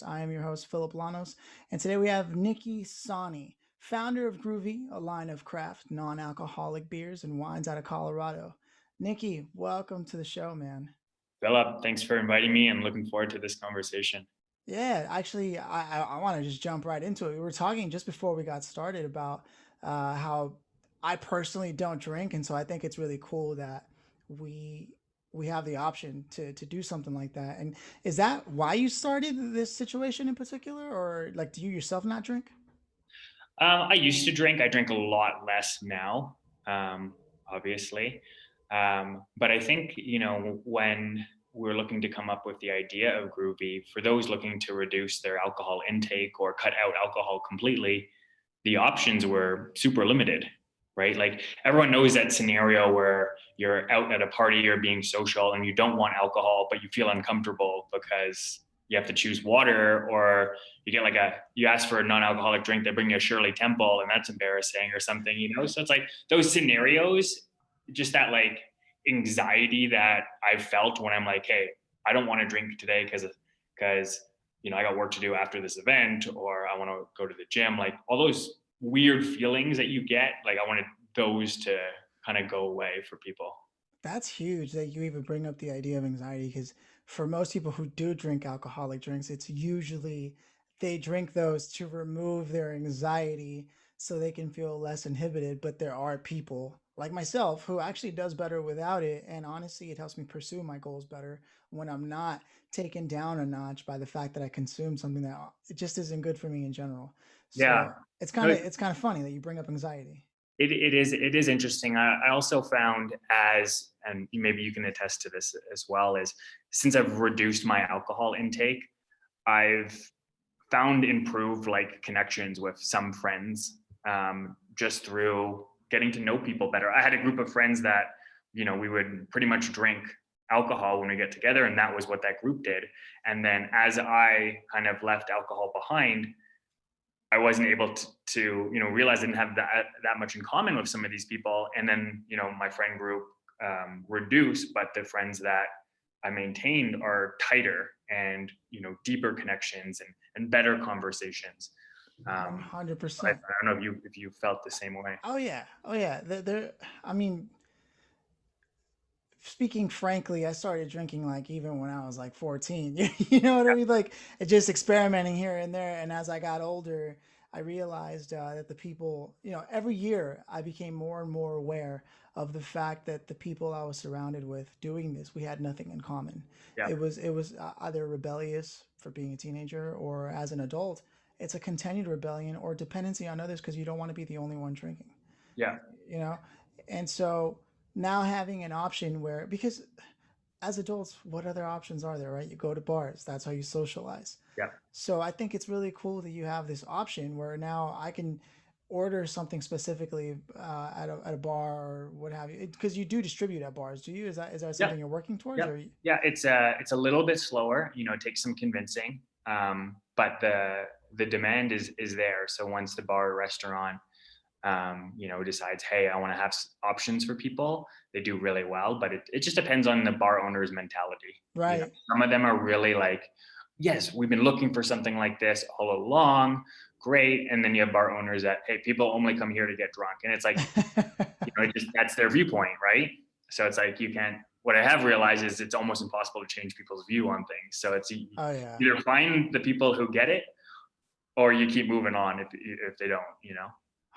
I am your host, Phillip Lanos, and today we have Niki Sawni, founder of Gruvi, a line of craft non alcoholic beers and wines out of Colorado. Nikki, welcome to the show, man. Philip, thanks for inviting me. I'm looking forward to this conversation. Yeah, actually, I want to just jump right into it. We were talking just before we got started about how I personally don't drink, and so I think it's really cool that we we have the option to do something like that. And is that why you started this situation in particular, or like do you yourself not drink? I used to drink. I drink a lot less now, obviously. But I think, when we're looking to come up with the idea of Groovy, for those looking to reduce their alcohol intake or cut out alcohol completely, the options were super limited, right? Like everyone knows that scenario where you're out at a party, you're being social and you don't want alcohol, but you feel uncomfortable because you have to choose water, or you ask for a non-alcoholic drink, they bring you a Shirley Temple and that's embarrassing or something, So it's like those scenarios, just that like anxiety that I felt when I'm like, hey, I don't want to drink today because I got work to do after this event, or I want to go to the gym. Like all those weird feelings that you get, like I wanted those to kind of go away for people. That's huge that you even bring up the idea of anxiety because for most people who do drink alcoholic drinks, it's usually they drink those to remove their anxiety so they can feel less inhibited. But there are people like myself who actually does better without it. And honestly, it helps me pursue my goals better when I'm not taken down a notch by the fact that I consume something that it just isn't good for me in general. Yeah. So No, it's kind of funny that you bring up anxiety. it is interesting. I also found, and maybe you can attest to this as well, is since I've reduced my alcohol intake, I've found improved like connections with some friends, just through getting to know people better. I had a group of friends that, we would pretty much drink alcohol when we get together, and that was what that group did. And then as I kind of left alcohol behind, I wasn't able to realize I didn't have that much in common with some of these people. And then, my friend group reduced, but the friends that I maintained are tighter and, deeper connections and better conversations. I 100%. don't know if you felt the same way. Oh yeah, oh yeah. I mean, speaking frankly, I started drinking like even when I was like 14. You know what I mean? Like just experimenting here and there. And as I got older, I realized that the people, every year I became more and more aware of the fact that the people I was surrounded with doing this, we had nothing in common. Yeah. It was either rebellious for being a teenager or as an adult, it's a continued rebellion or dependency on others because you don't want to be the only one drinking, Yeah. you know? And so now having an option where, because as adults, what other options are there, right? You go to bars, that's how you socialize. Yeah. So I think it's really cool that you have this option where now I can order something specifically at a bar or what have you, because you do distribute at bars, do you? Is that Yeah. something you're working towards, Yeah. or Yeah. It's a little bit slower. It takes some convincing, but the demand is there. So once the bar or restaurant, decides, hey, I want to have options for people, they do really well. But it just depends on the bar owner's mentality. right? Some of them are really like, yes, we've been looking for something like this all along. Great. And then you have bar owners that, hey, people only come here to get drunk. And it's like, that's their viewpoint, right? So it's like, what I have realized is it's almost impossible to change people's view on things. So it's Oh yeah. either find the people who get it, or you keep moving on if they don't.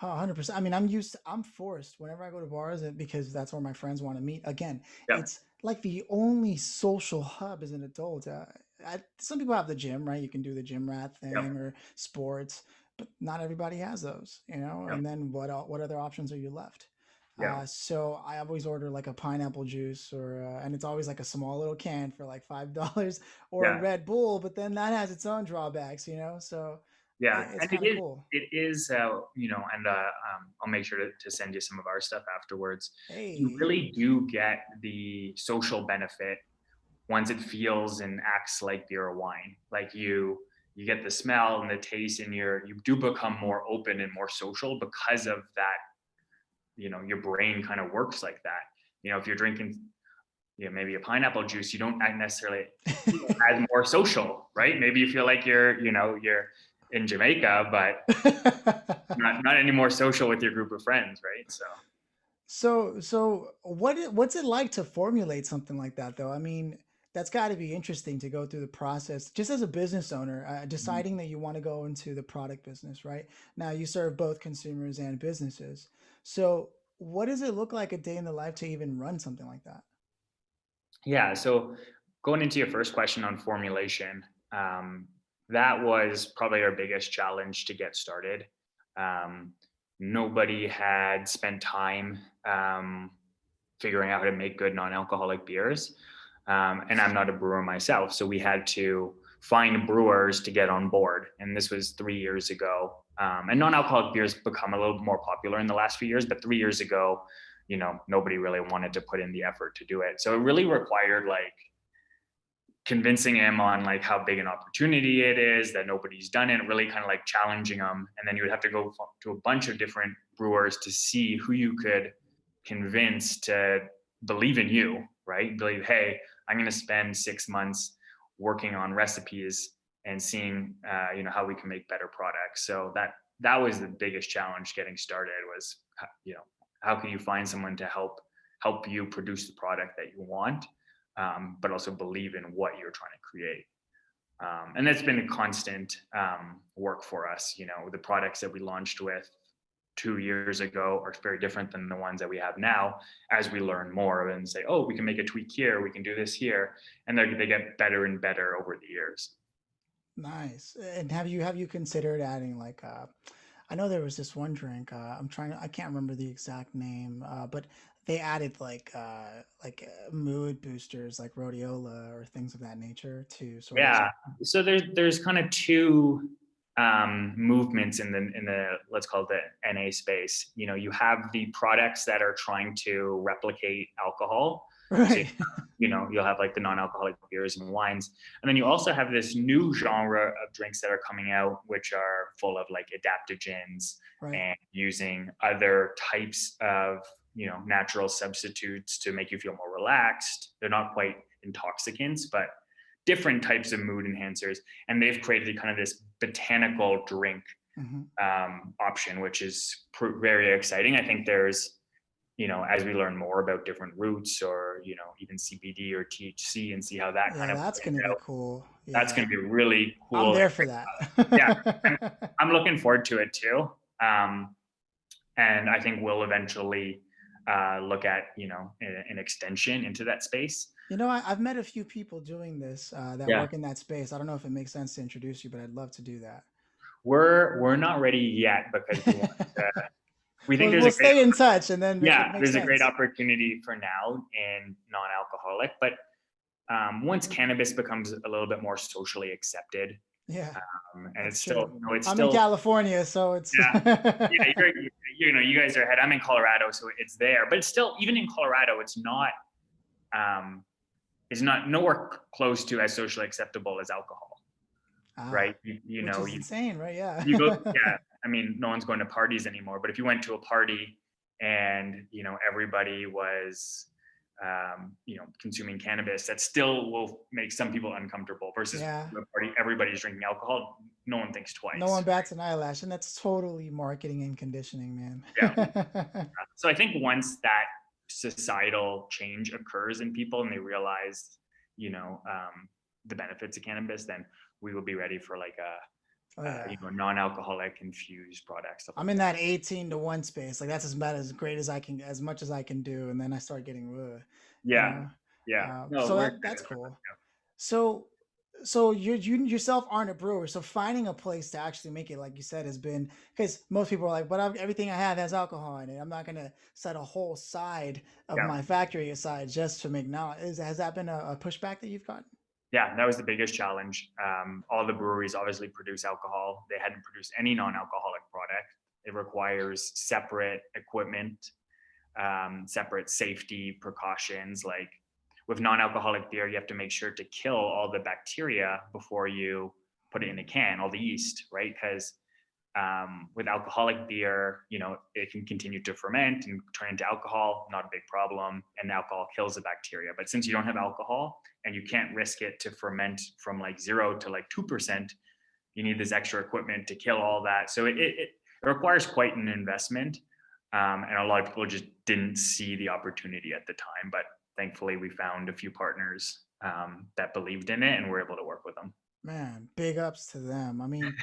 100%. I mean, I'm forced whenever I go to bars because that's where my friends want to meet. Again, Yeah. it's like the only social hub as an adult. Some people have the gym, right? You can do the gym rat Yeah. thing or sports, but not everybody has those, Yeah. And then what other options are you left? Yeah. So I always order like a pineapple juice and it's always like a small little can for like $5 or a Yeah. Red Bull, but then that has its own drawbacks, So Yeah, it's and kind of cool. it is, and I'll make sure to send you some of our stuff afterwards. You Hey. really do get the social benefit once it feels and acts like beer or wine. Like you get the smell and the taste, and you do become more open and more social because of that. Your brain kind of works like that. If you're drinking maybe a pineapple juice, you don't necessarily feel as more social, right? Maybe you feel like you're in Jamaica, but not any more social with your group of friends, right? So So what's it like to formulate something like that though? I mean, that's got to be interesting to go through the process just as a business owner, deciding that you want to go into the product business, right? Now you serve both consumers and businesses. So what does it look like a day in the life to even run something like that? yeah, so going into your first question on formulation, um, that was probably our biggest challenge to get started. Um, Nobody had spent time figuring out how to make good non-alcoholic beers. And I'm not a brewer myself, so we had to find brewers to get on board. And this was 3 years ago. And non-alcoholic beers become a little more popular in the last few years, but 3 years ago, nobody really wanted to put in the effort to do it. So it really required like convincing him on like how big an opportunity it is, that nobody's done it, really kind of like challenging them. And then you would have to go to a bunch of different brewers to see who you could convince to believe in you, right? Believe, hey, I'm going to spend 6 months working on recipes and seeing, how we can make better products. So that was the biggest challenge getting started was, how can you find someone to help you produce the product that you want, but also believe in what you're trying to create. And that's been a constant work for us. The products that we launched with 2 years ago are very different than the ones that we have now as we learn more and say, oh, we can make a tweak here, we can do this here. And they get better and better over the years. Nice. And have you considered adding like I know there was this one drink, I can't remember the exact name, but they added like mood boosters like rhodiola or things of that nature to sort of Yeah. So there's kind of two movements in the let's call it the NA space. You have the products that are trying to replicate alcohol. So right. you'll have like the non-alcoholic beers and wines, and then you also have this new genre of drinks that are coming out, which are full of like adaptogens Right. and using other types of natural substitutes to make you feel more relaxed. They're not quite intoxicants, but different types of mood enhancers, and they've created kind of this botanical drink Hmm. option, which is very exciting. I think there's, as we learn more about different roots or, even CBD or THC and see how that kind Yeah, of that's plays gonna be out, cool. that's Yeah, going to be really I'm cool. there for that. Yeah, I'm looking forward to it too. And I think we'll eventually look at, an extension into that space. I've met a few people doing this that Yeah. work in that space. I don't know if it makes sense to introduce you, but I'd love to do that. We're not ready yet because we think there's We'll a great stay in touch, and then if it yeah, makes there's a great sense. opportunity for now in non-alcoholic, but once cannabis becomes a little bit more socially accepted, Yeah, and that's it's still, true. it's I'm in still, California, so it's yeah, yeah, you guys are ahead. I'm in Colorado, so it's there, but it's still, even in Colorado, um, it's not nowhere close to as socially acceptable as alcohol, ah, right? You which know, is insane, right? you go, Yeah. yeah, I mean, no one's going to parties anymore, but if you went to a party and everybody was consuming cannabis, that still will make some people uncomfortable versus Yeah. a party everybody's drinking alcohol, no one thinks No one twice. bats an eyelash, and that's totally marketing and conditioning, Yeah, man. so I think once that societal change occurs in people and they realize you know um, the benefits of cannabis, then we will be ready for like a Oh yeah. non-alcoholic infused product, stuff I'm like in that. that 18 to 1 space. Like that's as great as I can, as much as I can do, and then I start getting, you Yeah, know. yeah, no, So we're that's excited for cool. that. So so you yourself aren't a brewer. So finding a place to actually make it, like you said, has been because most people are like, but everything I have has alcohol in it. I'm not gonna set a whole side of Yeah, my factory aside just to make knowledge. Has that been a pushback that you've gotten? yeah, that was the biggest challenge. All the breweries obviously produce alcohol. They hadn't produced any non-alcoholic product. It requires separate equipment, separate safety precautions. Like with non-alcoholic beer, you have to make sure to kill all the bacteria before you put it in a can, all the yeast, right? Because with alcoholic beer, it can continue to ferment and turn into alcohol, not a big problem. And alcohol kills the bacteria. But since you don't have alcohol and you can't risk it to ferment from like 0 to like 2%, you need this extra equipment to kill all that. So it requires quite an investment. And a lot of people just didn't see the opportunity at the time. But thankfully, we found a few partners that believed in it and were able to work with them. Man, big ups to them. I mean,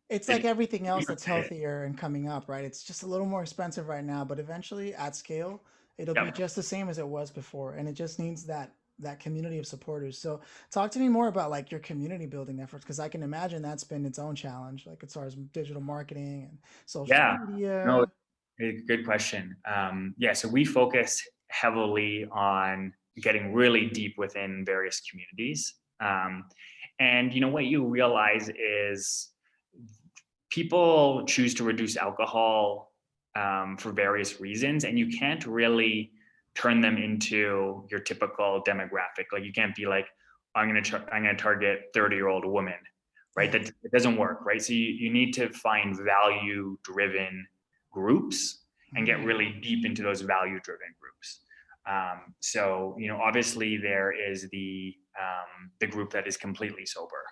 it's like It, everything else that's healthier and coming up, right? It's just a little more expensive right now, but eventually at scale, it'll be yep. just the same as it was before. And it just needs that community of supporters. So talk to me more about like your community building efforts, because I can imagine that's been its own challenge, like as far as digital marketing and social Yeah. No, media. good question. Yeah, so we focus heavily on getting really deep within various communities. And what you realize is people choose to reduce alcohol for various reasons, and you can't really turn them into your typical demographic. Like you can't be like, I'm gonna target 30-year-old women, right? Yeah. That it doesn't work, right? So you need to find value driven groups and get Mm, really deep into those value driven groups. So obviously there is the group that is completely sober,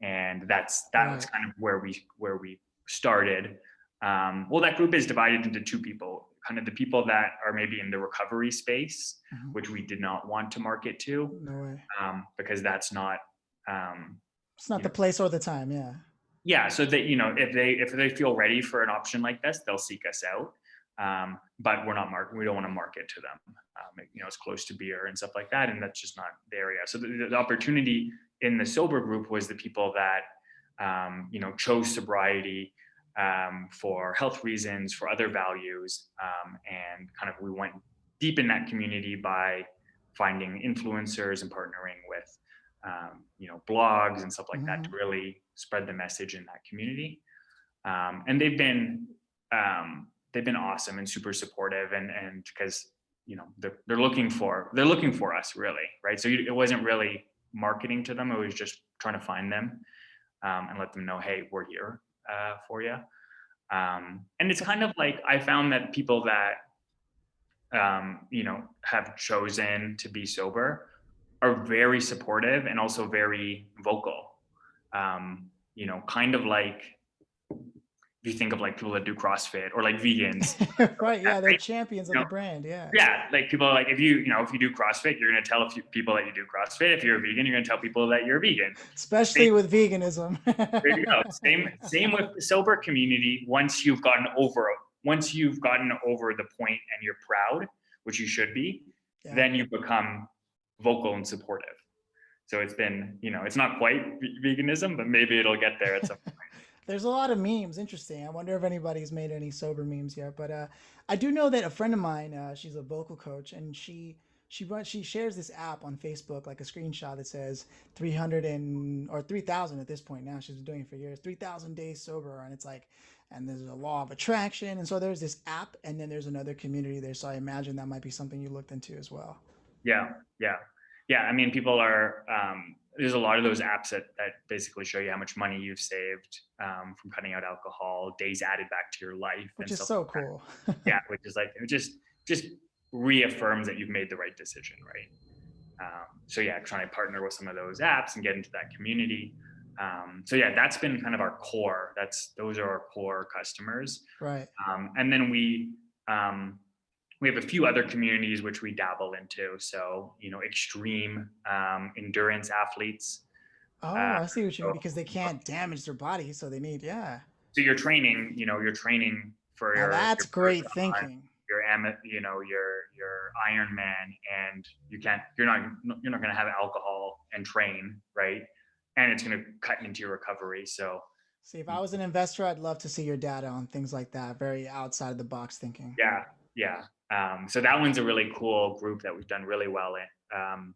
and that's right. kind of where we started. Well, that group is divided into two people, kind of the people that are maybe in the recovery space, Mhm. which we did not want to market to, No way. because that's not, um, It's not you the know, place or the time. Yeah. yeah. So that if they feel ready for an option like this, they'll seek us out. But we don't want to market to them. It's close to beer and stuff like that, and that's just not the area. So the opportunity in the sober group was the people that chose sobriety for health reasons, for other values, and kind of we went deep in that community by finding influencers and partnering with blogs and stuff like that to Hmm. really spread the message in that community. And they've been awesome and super supportive, and because they're looking for us, really, right? So it wasn't really marketing to them; it was just trying to find them and let them know, hey, we're here for you. And it's kind of like I found that people that have chosen to be sober are very supportive and also very vocal. Kind of like if you think of like people that do CrossFit or like vegans, Right. that, Yeah. They're right? champions of You the know, brand. Yeah. yeah, like people are like if you do CrossFit, you're gonna tell a few people that you do CrossFit. If you're a vegan, you're gonna tell people that you're a vegan. Same, Especially with veganism. there you go. Same with the sober community. Once you've gotten over the point and you're proud, which you should be, Yeah. then you become vocal and supportive. So it's not quite veganism, but maybe it'll get there at some point. There's a lot of memes. Interesting. I wonder if anybody's made any sober memes yet. But I do know that a friend of mine, she's a vocal coach, and she shares this app on Facebook, like a screenshot that says 300 or 3,000 at this point now. She's been doing it for years. 3,000 days sober, and it's like, and there's a law of attraction, and so there's this app, and then there's another community there. So I imagine that might be something you looked into as well. Yeah, yeah, yeah. I mean, people are. There's a lot of those apps that basically show you how much money you've saved from cutting out alcohol, days added back to your life, Which and is stuff so like that. cool. Yeah, which is like it just reaffirms that you've made the right decision, right? So yeah, trying to partner with some of those apps and get into that community. So yeah, that's been kind of our core. Those are our core customers, Right. and then we have a few other communities which we dabble into. So extreme endurance athletes. Oh, Uh, I see what you mean, so, because they can't damage their body, so they need, yeah. so you're training for Now your that's great marathon, thinking. your Iron Man, and you're not going to have alcohol and train, right? And it's going to cut into your recovery. So See, if I was an investor, I'd love to see your data on things like that. Very outside of the box thinking. yeah, yeah. So that one's a really cool group that we've done really well in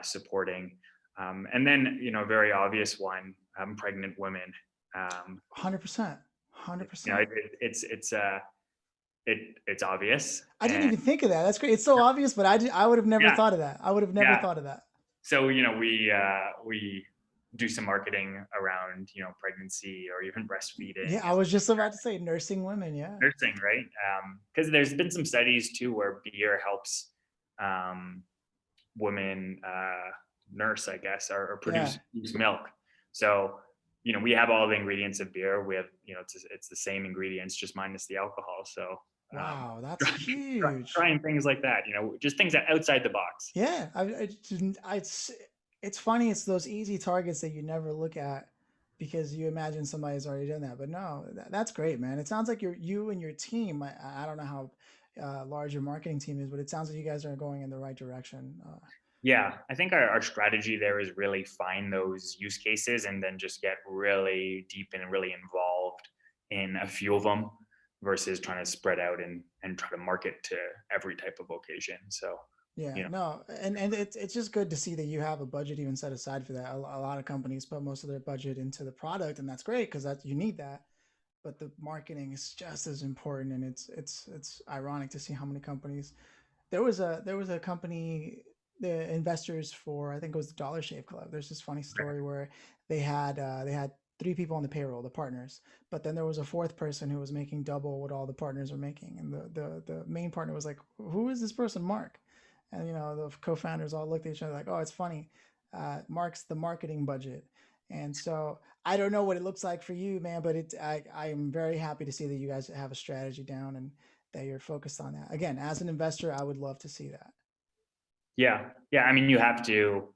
supporting. And then a very obvious one, pregnant women. Um, 100%. you know, it, 100%. it's obvious, I didn't and even think of that. That's great. It's so obvious, but I would have never yeah, thought of that. I would have never yeah. thought of that. So we do some marketing around, pregnancy or even breastfeeding Yeah, I and was just about to say nursing women. Yeah. nursing, right? Because there's been some studies too where beer helps um, women nurse, I guess, or Yeah. produce milk. So, we have all the ingredients of beer. We have, it's the same ingredients, just minus the alcohol. So, um, Wow, that's huge. trying things like that, just things that outside the box. Yeah, it's funny. It's those easy targets that you never look at because you imagine somebody's already done that. But no, that's great, man. It sounds like you and your team. I don't know how large your marketing team is, but it sounds like you guys are going in the right direction. Yeah, I think our strategy there is really find those use cases and then just get really deep and really involved in a few of them versus trying to spread out and try to market to every type of occasion. So, Yeah, you know, no, and it's just good to see that you have a budget even set aside for that. A lot of companies put most of their budget into the product, and that's great because that you need that. But the marketing is just as important, and it's ironic to see how many companies. There was a company, the investors for, I think it was the Dollar Shave Club. There's this funny story where they had three people on the payroll, the partners, but then there was a fourth person who was making double what all the partners are making, and the main partner was like, "Who is this person, Mark?" And the co-founders all looked at each other like, "Oh, it's funny. Mark's the marketing budget." And so I don't know what it looks like for you, man, but I am very happy to see that you guys have a strategy down and that you're focused on that. Again, as an investor, I would love to see that. yeah, yeah. I mean, you have to,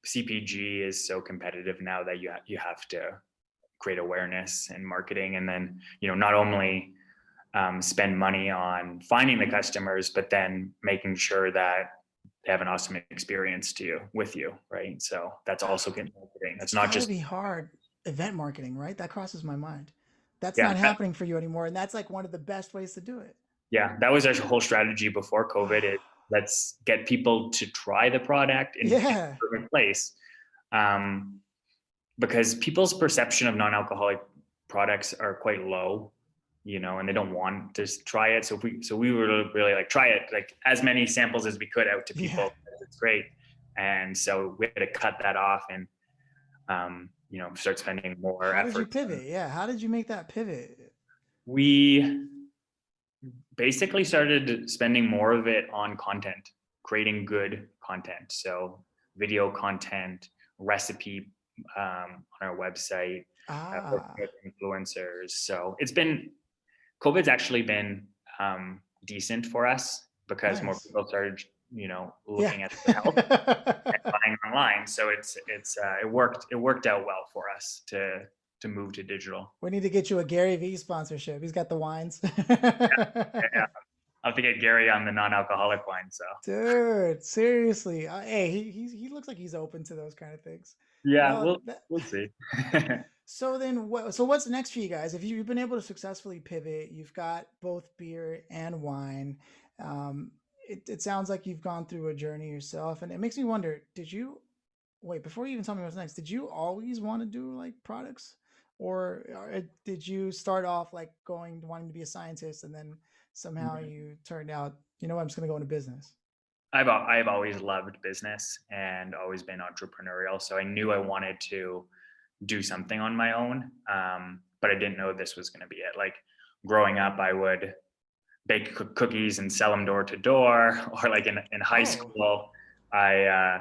CPG is so competitive now that you have to create awareness and marketing, and then not only spend money on finding the customers, but then making sure that they have an awesome experience with you, right? So that's also good marketing. That's It's not got to just be hard event marketing, right? That crosses my mind. That's yeah, not happening for you anymore, and that's like one of the best ways to do it. yeah. That was our whole strategy before COVID. Is let's get people to try the product in Yeah. a different place, um, because people's perception of non-alcoholic products are quite low, and they don't want to try it. So we were really like try it, like as many samples as we could out to Yeah. people. It's great, and so we had to cut that off and start spending more How did you efforts. pivot? Yeah, how did you make that pivot? We basically started spending more of it on content, creating good content. So video content, recipe on our website, working Ah, with influencers. So COVID's actually been decent for us because more nice. people started, Yeah. looking at their health and buying online. So it worked out well for us to move to digital. We need to get you a Gary Vee sponsorship. He's got the wines. Yeah, I'll have to get Gary on the non-alcoholic wine. So Dude, seriously. Hey, he looks like he's open to those kind of things. yeah, No, we'll see. so then so what's next for you guys? If you've been able to successfully pivot, you've got both beer and wine. It sounds like you've gone through a journey yourself, and it makes me wonder, wait, before you even tell me what's next, did you always want to do like products? Or did you start off like wanting to be a scientist and then somehow you turned out, you know what, I'm just going to go into business? I've always loved business and always been entrepreneurial, so I knew I wanted to do something on my own, but I didn't know this was going to be it. Like growing up, I would bake cookies and sell them door to door, or like in high Oh, school, I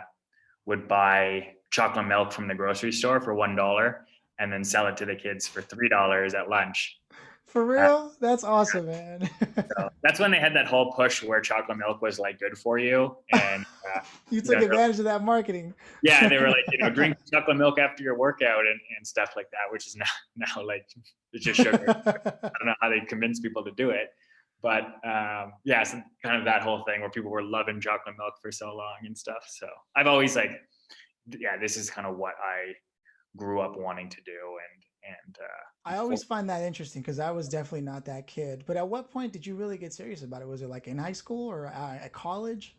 would buy chocolate milk from the grocery store for $1 and then sell it to the kids for $3 at lunch. for Uh, real? That's awesome, man. so that's when they had that whole push where chocolate milk was like good for you, and You you took know, advantage of that marketing. yeah, they were like, drink chocolate milk after your workout and stuff like that, which is now like it's just sugar. I don't know how they convince people to do it, but yeah, so kind of that whole thing where people were loving chocolate milk for so long and stuff. So I've always like, yeah, this is kind of what I grew up wanting to do, and I always find that interesting because I was definitely not that kid. But at what point did you really get serious about it? Was it like in high school or at college?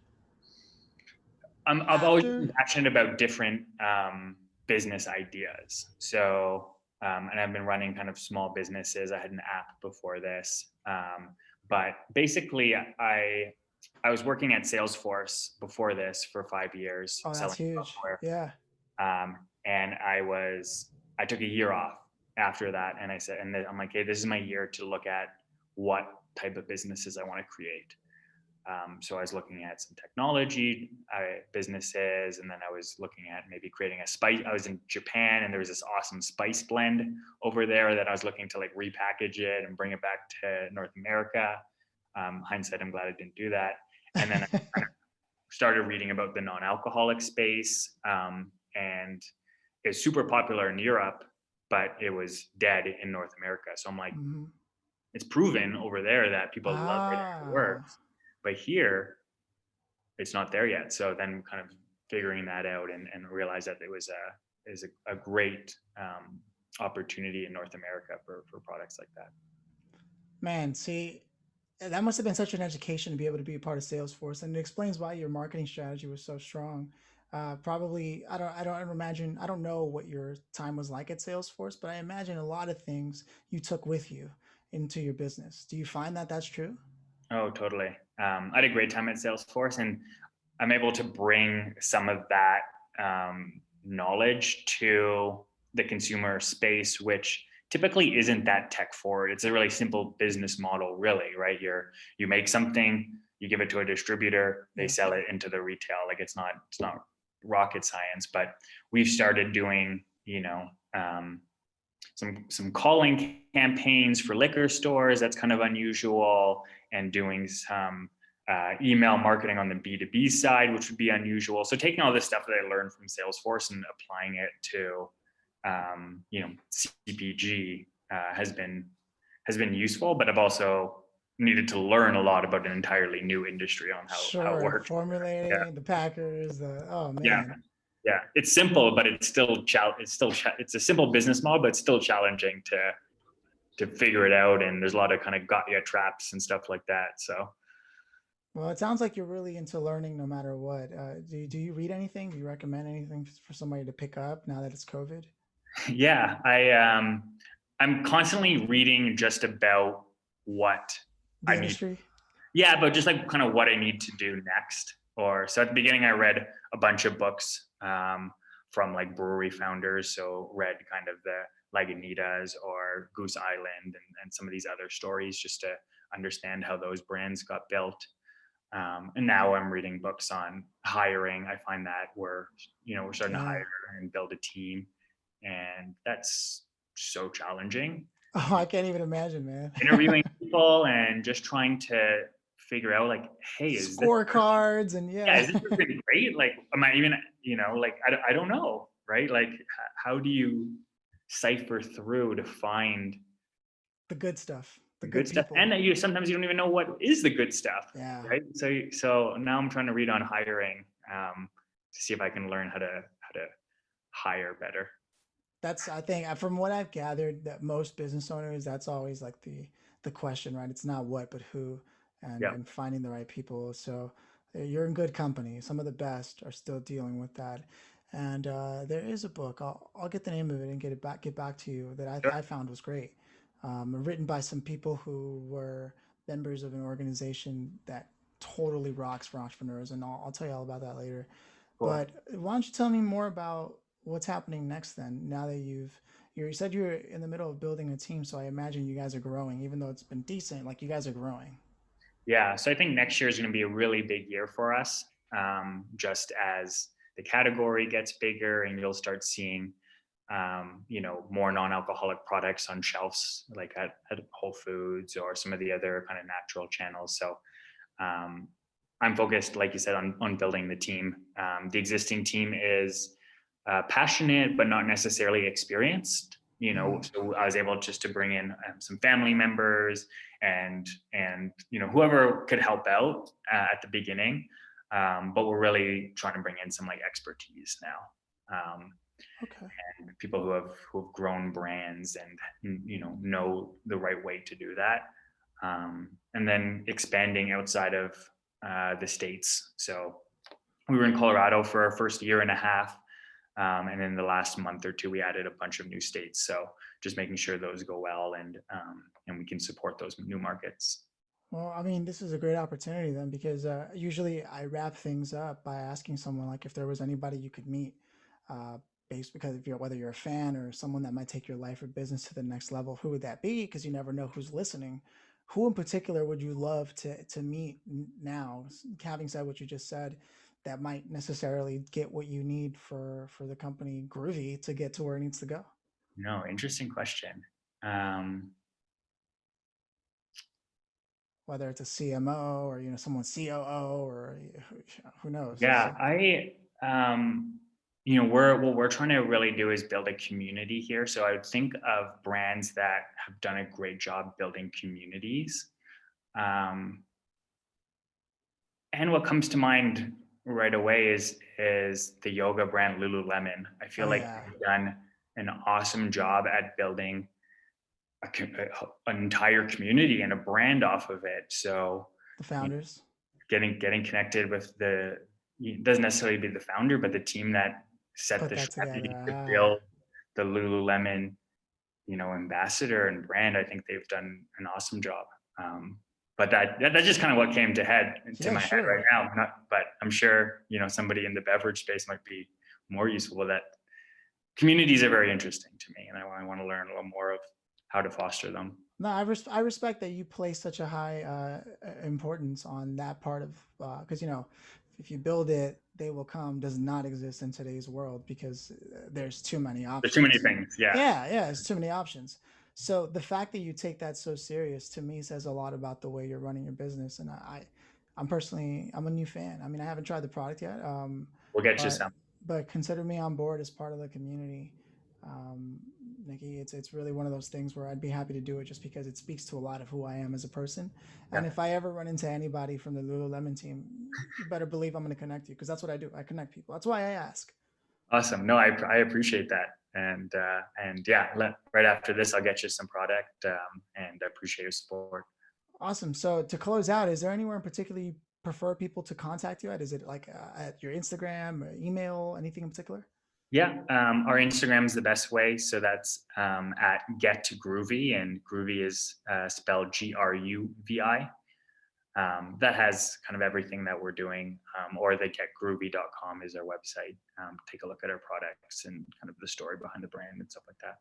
I've always been After? passionate about different business ideas. So, and I've been running kind of small businesses. I had an app before this, but basically, I was working at Salesforce before this for 5 years Oh, that's selling huge. software. Yeah. and I took a year off after that, and I said, and then I'm like, hey, this is my year to look at what type of businesses I want to create. So I was looking at some technology businesses, and then I was looking at maybe creating a spice. I was in Japan, and there was this awesome spice blend over there that I was looking to like repackage it and bring it back to North America. Hindsight, I'm glad I didn't do that. And then I kind of started reading about the non-alcoholic space, and it's super popular in Europe, but it was dead in North America. So I'm like, Hmm. it's proven over there that people love it and it Ah, works, but here it's not there yet. So then kind of figuring that out and realize that it was a great opportunity in North America for products like that. man, see, that must have been such an education to be able to be a part of Salesforce, and it explains why your marketing strategy was so strong. Probably, I don't imagine, I don't know what your time was like at Salesforce, but I imagine a lot of things you took with you into your business. Do you find that that's true? Oh, totally. I had a great time at Salesforce, and I'm able to bring some of that knowledge to the consumer space, which typically isn't that tech forward. It's a really simple business model, really, right? You make something, you give it to a distributor, they Yeah. sell it into the retail. Like it's not rocket science, but we've started doing, some calling campaigns for liquor stores. That's kind of unusual, and doing some email marketing on the B2B side, which would be unusual. So taking all this stuff that I learned from Salesforce and applying it to CPG has been useful, but I've also needed to learn a lot about an entirely new industry on how it Sure, works. Yeah, formulating the Packers, the oh yeah, man. yeah. It's simple, but it's a simple business model, but it's still challenging to figure it out. And there's a lot of kind of got you traps and stuff like that. So Well, it sounds like you're really into learning no matter what. Do you read anything? Do you recommend anything for somebody to pick up now that it's COVID? yeah, I'm constantly reading just about what The I need. industry? Yeah, but just like kind of what I need to do next. Or so at the beginning, I read a bunch of books from like brewery founders. So read kind of the Lagunitas or Goose Island and some of these other stories just to understand how those brands got built. And now I'm reading books on hiring. I find that we're starting to Yeah. hire and build a team, and that's so challenging. Oh, I can't even imagine, man. Interviewing people and just trying to figure out like, hey, is this person? Scorecards and Yeah, yeah, is this person great? Like, am I even like I don't know, right? Like, how do you cipher through to find the good stuff, the the good good stuff? people. And you sometimes you don't even know what is the good stuff, Yeah. right? So now I'm trying to read on hiring, to see if I can learn how to hire better. That's I think from what I've gathered that most business owners that's always like the question, right? It's not what but who, Yeah, and finding the right people. So you're in good company. Some of the best are still dealing with that. And there is a book. I'll get the name of it and get back to you that sure, I found was great. Written by some people who were members of an organization that totally rocks for entrepreneurs, and I'll tell you all about that later. cool. But why don't you tell me more about what's happening next then? Now that you said you're in the middle of building a team, so I imagine you guys are growing, even though it's been decent. Like you guys are growing. Yeah, so I think next year is going to be a really big year for us, just as the category gets bigger, and you'll start seeing, more non-alcoholic products on shelves, like at Whole Foods or some of the other kind of natural channels. So um, I'm focused, like you said, on building the team. The existing team is passionate, but not necessarily experienced. Mm, So I was able just to bring in some family members and whoever could help out at the beginning. But we're really trying to bring in some like expertise now. okay. And people who have grown brands and know the right way to do that, and then expanding outside of the states. So we were in Colorado for our first year and a half, and in the last month or two we added a bunch of new states. So just making sure those go well, and we can support those new markets. Well, I mean, this is a great opportunity then because usually I wrap things up by asking someone like if there was anybody you could meet. Uh, based because if you're whether you're a fan or someone that might take your life or business to the next level, who would that be? Because you never know who's listening. Who in particular would you love to meet now? Having said what you just said, that might necessarily get what you need for the company Groovy to get to where it needs to go. No, interesting question. Um, Whether it's a CMO or someone COO or who knows. yeah, So what we're trying to really do is build a community here. So I would think of brands that have done a great job building communities. Um, and what comes to mind right away is the yoga brand Lululemon. I oh feel like yeah, they've done an awesome job at building an entire community and a brand off of it. So the you know, founders getting connected with the it doesn't necessarily be the founder, but the team that set put the that together. strategy to Ah, build the Lululemon, ambassador and brand. I think they've done an awesome job. But that's just kind of what came to yeah, my head sure. right now. But I'm sure somebody in the beverage space might be more useful. With that communities are very interesting to me, and I want to learn a little more of how to foster them. No, I respect that you place such a high importance on that part of because if you build it, they will come does not exist in today's world because there's too many There's too many options. things. Yeah. Yeah, there's too many options. So the fact that you take that so serious to me says a lot about the way you're running your business. And I'm personally I'm a new fan. I mean, I haven't tried the product yet, We'll get you but some. consider me on board as part of the community. Um, Nikki, it's really one of those things where I'd be happy to do it just because it speaks to a lot of who I am as a person. Yeah. And if I ever run into anybody from the Lululemon team, you better believe I'm going to connect you because that's what I do. I connect people. That's why I ask. Awesome. No, I appreciate that. And yeah, right after this, I'll get you some product. And I appreciate your support. Awesome. So to close out, is there anywhere in particular you prefer people to contact you at? Is it like at your Instagram or email, anything in particular? Yeah, our Instagram is the best way. So that's at Get to Groovy, and Groovy is spelled Gruvi. That has kind of everything that we're doing, or the getgroovy.com is our website. Take a look at our products and kind of the story behind the brand and stuff like that.